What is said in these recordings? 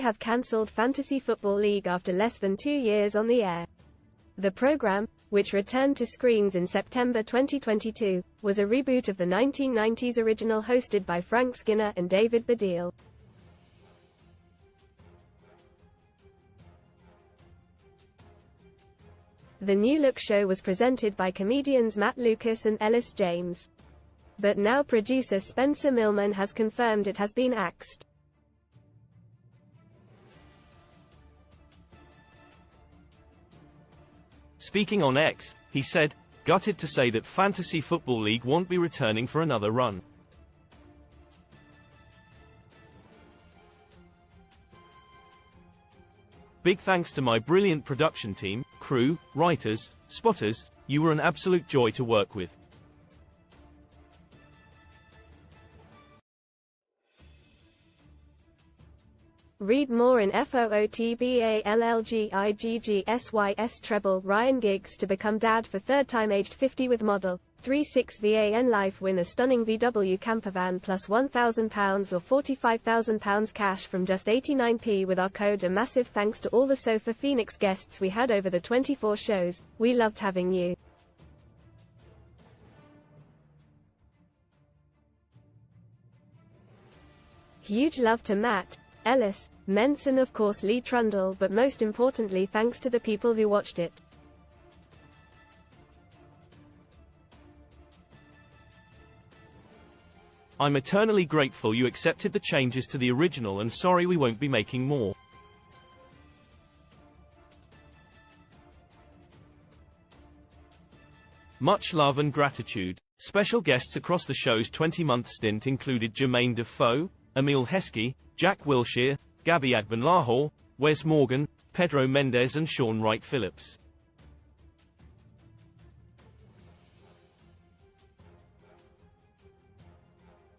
Sky have cancelled Fantasy Football League after less than 2 years on the air. The program, which returned to screens in September 2022, was a reboot of the 1990s original hosted by Frank Skinner and David Baddiel. The new-look show was presented by comedians Matt Lucas and Ellis James. But now producer Spencer Millman has confirmed it has been axed. Speaking on X, he said, "Gutted to say that Fantasy Football League won't be returning for another run. Big thanks to my brilliant production team, crew, writers, spotters, you were an absolute joy to work with. Read more in FOOTBALLGIGGSYS treble. Ryan Giggs to become dad for third time aged 50 with model. 3/6 VAN Life win a stunning VW campervan plus £1,000 or £45,000 cash from just 89p with our code. A massive thanks to all the Sofa Phoenix guests we had over the 24 shows. We loved having you. Huge love to Matt, Ellis, Mentz and of course Lee Trundle, but most importantly thanks to the people who watched it. I'm eternally grateful you accepted the changes to the original and sorry we won't be making more. Much love and gratitude." Special guests across the show's 20-month stint included Jermaine Defoe, Emile Heskey, Jack Wilshere, Gabby Agbonlahor, Wes Morgan, Pedro Mendes and Sean Wright-Phillips.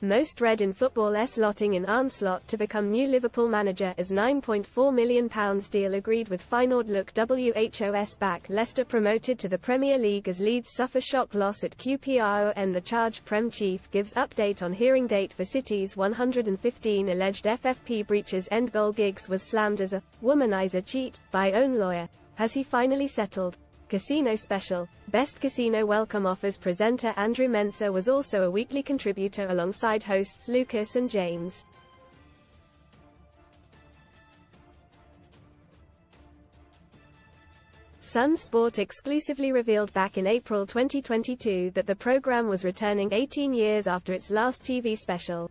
Most read in football. Slotting in Arne Slot to become new Liverpool manager as £9.4 million deal agreed with Feyenoord. Look WHOS back. Leicester promoted to the Premier League as Leeds suffer shock loss at QPRON. The Charge Prem chief gives update on hearing date for City's 115 alleged FFP breaches. End goal. Giggs was slammed as a womanizer cheat by own lawyer. Has he finally settled? Casino special. Best Casino welcome offers. Presenter Andrew Mensah was also a weekly contributor alongside hosts Lucas and James. Sun Sport exclusively revealed back in April 2022 that the program was returning 18 years after its last TV special.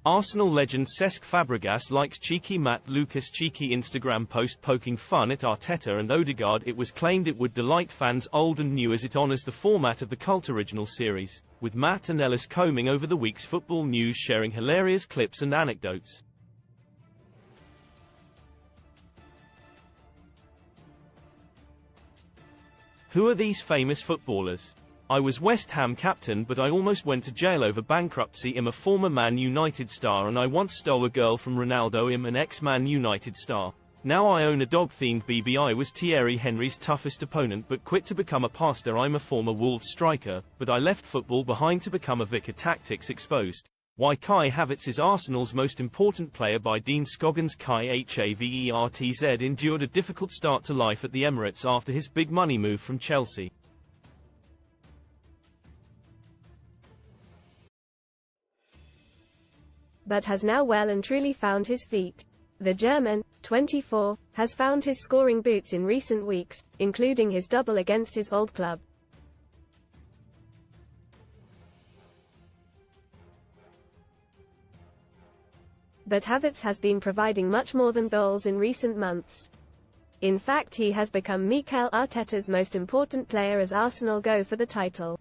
Arsenal legend Cesc Fabregas liked cheeky Matt Lucas' cheeky Instagram post poking fun at Arteta and Odegaard. It was claimed it would delight fans old and new as it honors the format of the cult original series, with Matt and Ellis combing over the week's football news, sharing hilarious clips and anecdotes. Who are these famous footballers? I was West Ham captain but I almost went to jail over bankruptcy. I'm a former Man United star and I once stole a girl from Ronaldo. I'm an ex-Man United star. Now I own a dog-themed BB. I was Thierry Henry's toughest opponent but quit to become a pastor. I'm a former Wolves striker, but I left football behind to become a vicar. Tactics exposed. Why Kai Havertz is Arsenal's most important player by Dean Scoggins. Kai Havertz endured a difficult start to life at the Emirates after his big money move from Chelsea. But has now well and truly found his feet. The German, 24, has found his scoring boots in recent weeks, including his double against his old club. But Havertz has been providing much more than goals in recent months. In fact, he has become Mikel Arteta's most important player as Arsenal go for the title.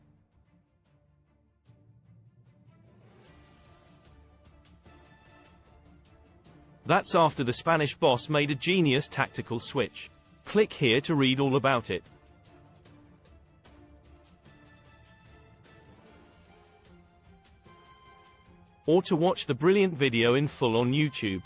That's after the Spanish boss made a genius tactical switch. Click here to read all about it. Or to watch the brilliant video in full on YouTube.